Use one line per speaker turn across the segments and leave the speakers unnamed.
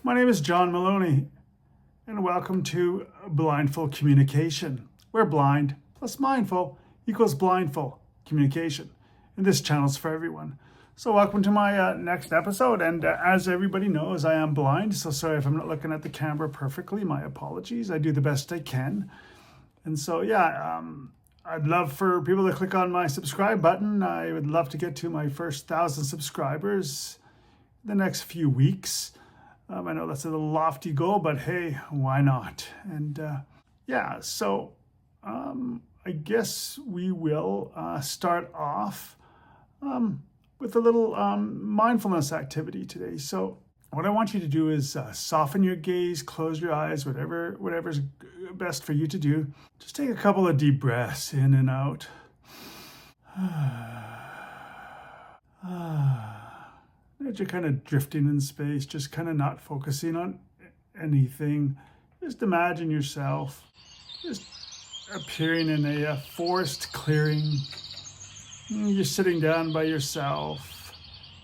My name is John Maloney, and welcome to Blindful Communication, where blind plus mindful equals blindful communication. And this channel's for everyone. So welcome to my next episode, and as everybody knows, I am blind, so sorry if I'm not looking at the camera perfectly. My apologies. I do the best I can. And so, I'd love for people to click on my subscribe button. I would love to get to my first 1,000 subscribers in the next few weeks. I know that's a little lofty goal, but hey, why not? And I guess we will start off with a little mindfulness activity today. So what I want you to do is soften your gaze, close your eyes, whatever's best for you to do. Just take a couple of deep breaths in and out. As you're kind of drifting in space, just kind of not focusing on anything. Just imagine yourself just appearing in a forest clearing. You're sitting down by yourself,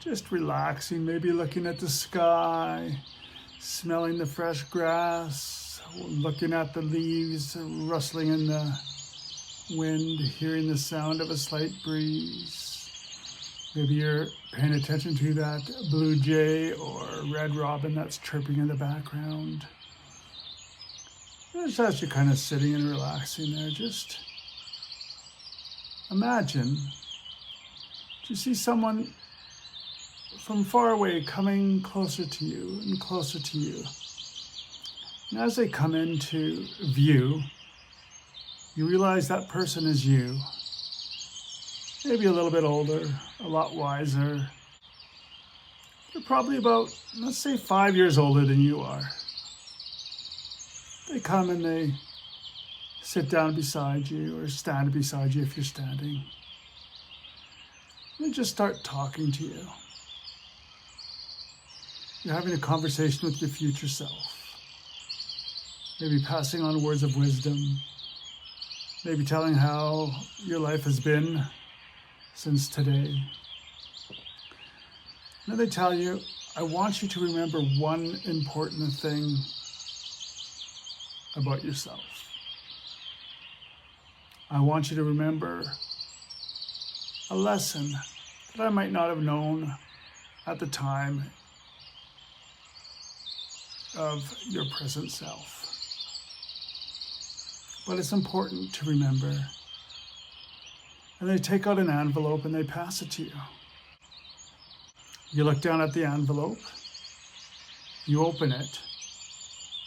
just relaxing, maybe looking at the sky, smelling the fresh grass, looking at the leaves rustling in the wind, hearing the sound of a slight breeze. Maybe you're paying attention to that blue jay or red robin that's chirping in the background. Just as you're kind of sitting and relaxing there, just imagine you see someone from far away coming closer to you and closer to you. And as they come into view, you realize that person is you. Maybe a little bit older, a lot wiser. They're probably about, let's say, 5 years older than you are. They come and they sit down beside you or stand beside you if you're standing. They just start talking to you. You're having a conversation with your future self. Maybe passing on words of wisdom. Maybe telling how your life has been since today. And then they tell you, I want you to remember one important thing about yourself. I want you to remember a lesson that I might not have known at the time of your present self. But it's important to remember. And they take out an envelope and they pass it to you. You look down at the envelope, you open it,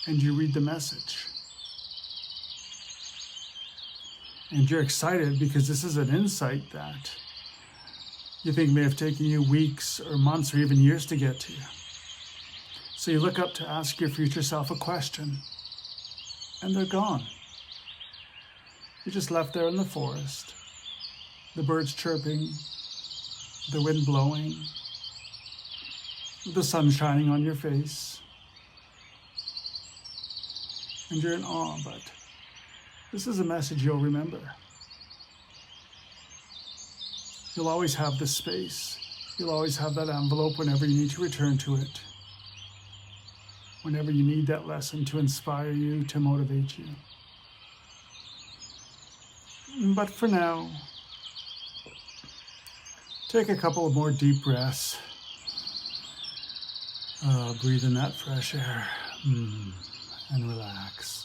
and you read the message. And you're excited because this is an insight that you think may have taken you weeks or months or even years to get to. So you look up to ask your future self a question, and they're gone. You're just left there in the forest, the birds chirping, the wind blowing, the sun shining on your face. And you're in awe, but this is a message you'll remember. You'll always have this space. You'll always have that envelope whenever you need to return to it. Whenever you need that lesson to inspire you, to motivate you. But for now, take a couple of more deep breaths. Breathe in that fresh air and relax.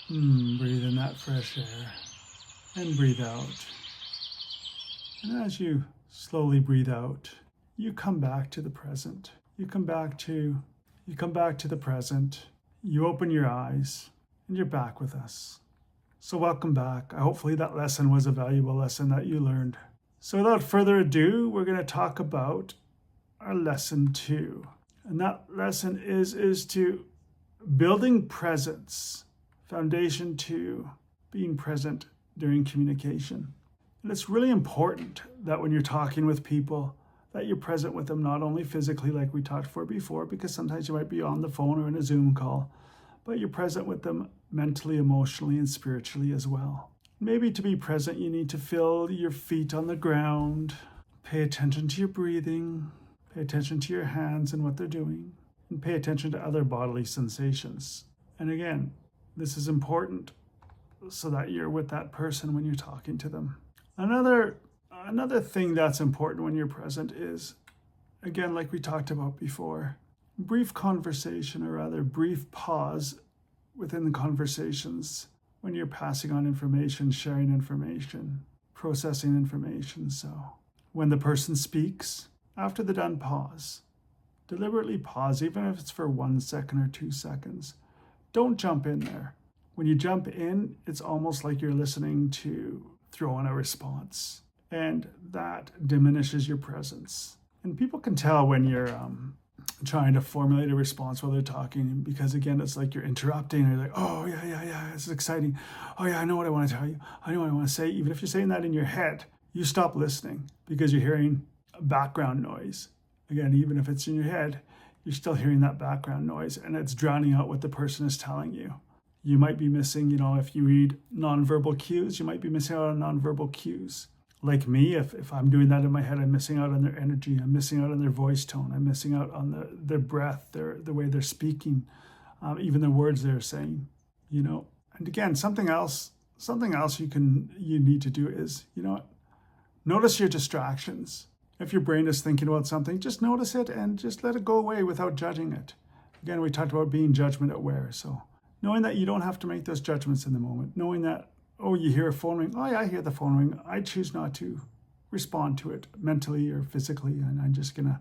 Breathe in that fresh air and breathe out. And as you slowly breathe out, you come back to the present. You come back to the present. You open your eyes and you're back with us. So welcome back. Hopefully that lesson was a valuable lesson that you learned. So without further ado, we're going to talk about our lesson 2. And that lesson is to building presence, foundation to being present during communication. And it's really important that when you're talking with people, that you're present with them, not only physically like we talked for before, because sometimes you might be on the phone or in a Zoom call, but you're present with them mentally, emotionally, and spiritually as well. Maybe to be present, you need to feel your feet on the ground, pay attention to your breathing, Pay attention to your hands and what they're doing, and pay attention to other bodily sensations. And again, this is important so that you're with that person when you're talking to them. Another thing that's important when you're present is, again, like we talked about before, brief conversation, or rather brief pause within the conversations when you're passing on information, sharing information, processing information. So when the person speaks, after they're done, pause. Deliberately pause, even if it's for 1 second or 2 seconds. Don't jump in there. When you jump in, it's almost like you're listening to throw in a response, and that diminishes your presence. And people can tell when you're trying to formulate a response while they're talking, because again, it's like you're interrupting, or you're like, oh yeah, this is exciting. Oh yeah, I know what I want to tell you. I know what I want to say. Even if you're saying that in your head, you stop listening because you're hearing background noise. Again, even if it's in your head, you're still hearing that background noise, and it's drowning out what the person is telling you. You might be missing, if you read nonverbal cues, you might be missing out on nonverbal cues. Like me, if I'm doing that in my head, I'm missing out on their energy, I'm missing out on their voice tone, I'm missing out on their breath, the way they're speaking, even the words they're saying, And again, something else you need to do is, notice your distractions. If your brain is thinking about something, just notice it and just let it go away without judging it. Again, we talked about being judgment aware. So knowing that you don't have to make those judgments in the moment, knowing that, oh, you hear a phone ring. Oh yeah, I hear the phone ring. I choose not to respond to it mentally or physically, and I'm just gonna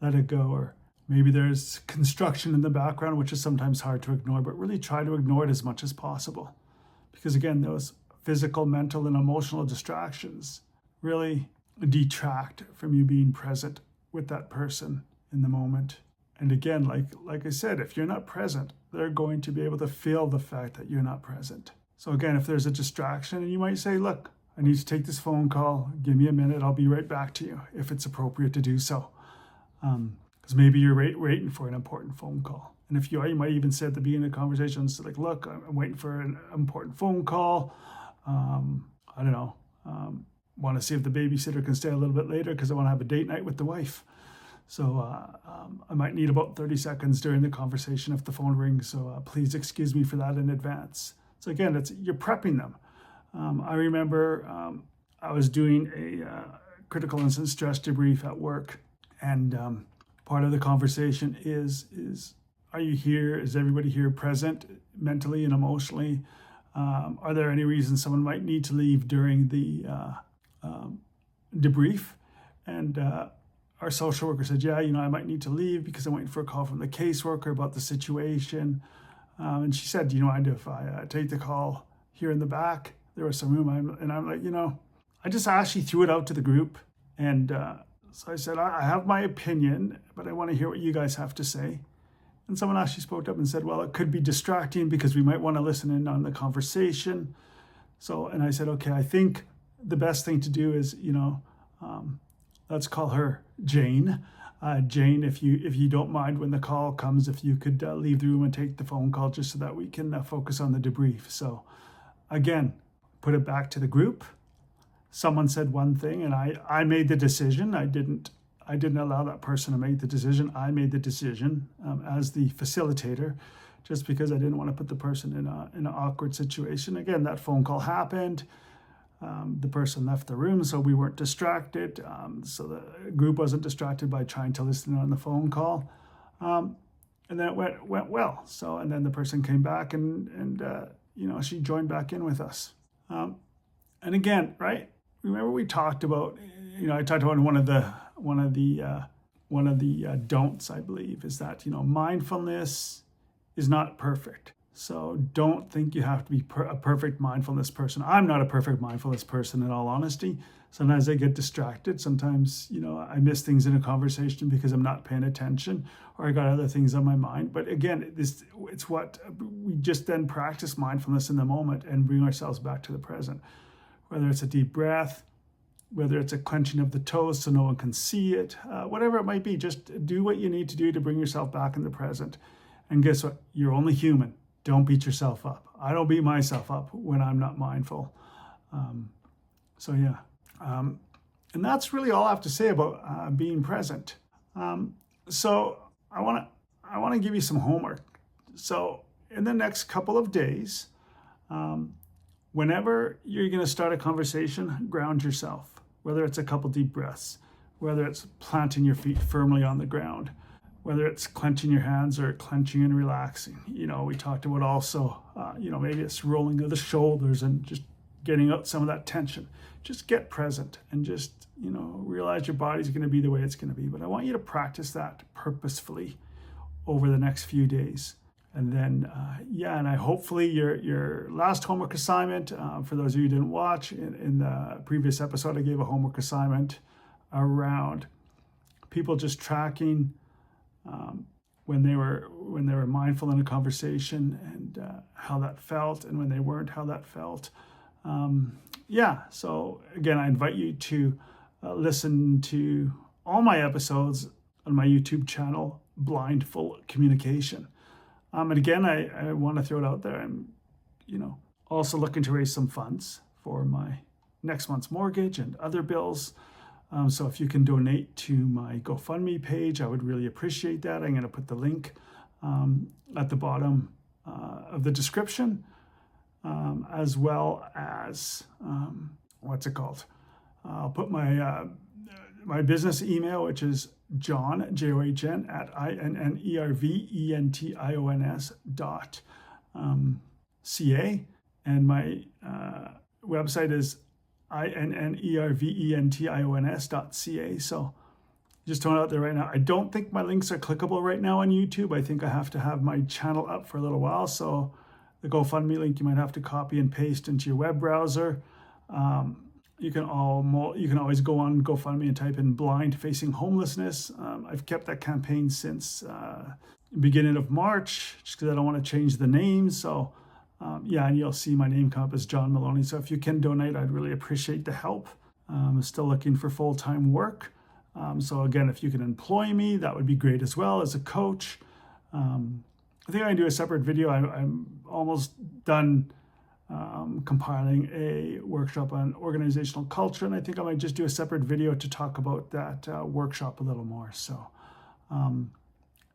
let it go. Or maybe there's construction in the background, which is sometimes hard to ignore, but really try to ignore it as much as possible. Because again, those physical, mental, and emotional distractions really detract from you being present with that person in the moment. And again, like I said, if you're not present, they're going to be able to feel the fact that you're not present. So again, if there's a distraction, and you might say, look, I need to take this phone call. Give me a minute. I'll be right back to you if it's appropriate to do so. Because maybe you're waiting for an important phone call. And if you are, you might even say at the beginning of the conversation, so like, look, I'm waiting for an important phone call. I don't know. Want to see if the babysitter can stay a little bit later because I want to have a date night with the wife. So I might need about 30 seconds during the conversation if the phone rings. So please excuse me for that in advance. So again, you're prepping them. I remember I was doing a critical incident stress debrief at work, and part of the conversation is are you here? Is everybody here present mentally and emotionally? Are there any reasons someone might need to leave during the debrief? And our social worker said, yeah, I might need to leave because I'm waiting for a call from the caseworker about the situation. And she said, do you mind if I take the call here in the back? There was some room. I'm like, I just actually threw it out to the group. And so I said, I have my opinion, but I want to hear what you guys have to say. And someone actually spoke up and said, well, it could be distracting because we might want to listen in on the conversation. So, and I said, okay, I think the best thing to do is, let's call her Jane. Jane, if you don't mind when the call comes, if you could leave the room and take the phone call just so that we can focus on the debrief. So again, put it back to the group. Someone said one thing and I made the decision. I didn't allow that person to make the decision. I made the decision as the facilitator, just because I didn't want to put the person in an awkward situation. Again, that phone call happened. The person left the room, so we weren't distracted. So the group wasn't distracted by trying to listen on the phone call. And then it went well. So, and then the person came back and she joined back in with us. And again, right? Remember we talked about, I talked about one of the don'ts, I believe, is that, mindfulness is not perfect. So don't think you have to be a perfect mindfulness person. I'm not a perfect mindfulness person, in all honesty. Sometimes I get distracted. Sometimes, I miss things in a conversation because I'm not paying attention, or I got other things on my mind. But again, it's what we just then practice mindfulness in the moment and bring ourselves back to the present. Whether it's a deep breath, whether it's a clenching of the toes so no one can see it, whatever it might be, just do what you need to do to bring yourself back in the present. And guess what? You're only human. Don't beat yourself up. I don't beat myself up when I'm not mindful. And that's really all I have to say about being present. So I want to give you some homework. So in the next couple of days, whenever you're going to start a conversation, ground yourself, whether it's a couple deep breaths, whether it's planting your feet firmly on the ground, whether it's clenching your hands or clenching and relaxing. We talked about also, maybe it's rolling of the shoulders and just getting out some of that tension. Just get present and just, realize your body's going to be the way it's going to be. But I want you to practice that purposefully over the next few days. And then, and I hopefully your last homework assignment, for those of you who didn't watch, in the previous episode, I gave a homework assignment around people just tracking when they were mindful in a conversation and how that felt, and when they weren't, how that felt. So again, I invite you to listen to all my episodes on my YouTube channel, Blindful Communication. And again, I want to throw it out there. I'm, also looking to raise some funds for my next month's mortgage and other bills. So if you can donate to my GoFundMe page, I would really appreciate that. I'm going to put the link at the bottom of the description, as well as, I'll put my business email, which is John, John, at INNERVENTIONS.ca. And my website is INNERVENTIONS.ca. So just throwing it out there right now. I don't think my links are clickable right now on YouTube. I think I have to have my channel up for a little while. So the GoFundMe link you might have to copy and paste into your web browser. You can always go on GoFundMe and type in Blind Facing Homelessness. I've kept that campaign since beginning of March, just because I don't want to change the name. So and you'll see my name come up as John Maloney. So if you can donate, I'd really appreciate the help. I'm still looking for full-time work. So again, if you can employ me, that would be great as well as a coach. I think I can do a separate video. I'm almost done compiling a workshop on organizational culture, and I think I might just do a separate video to talk about that workshop a little more. So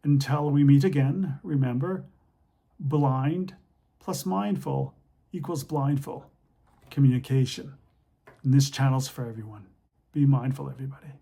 until we meet again, remember, blind plus mindful equals blindful communication. And this channel's for everyone. Be mindful, everybody.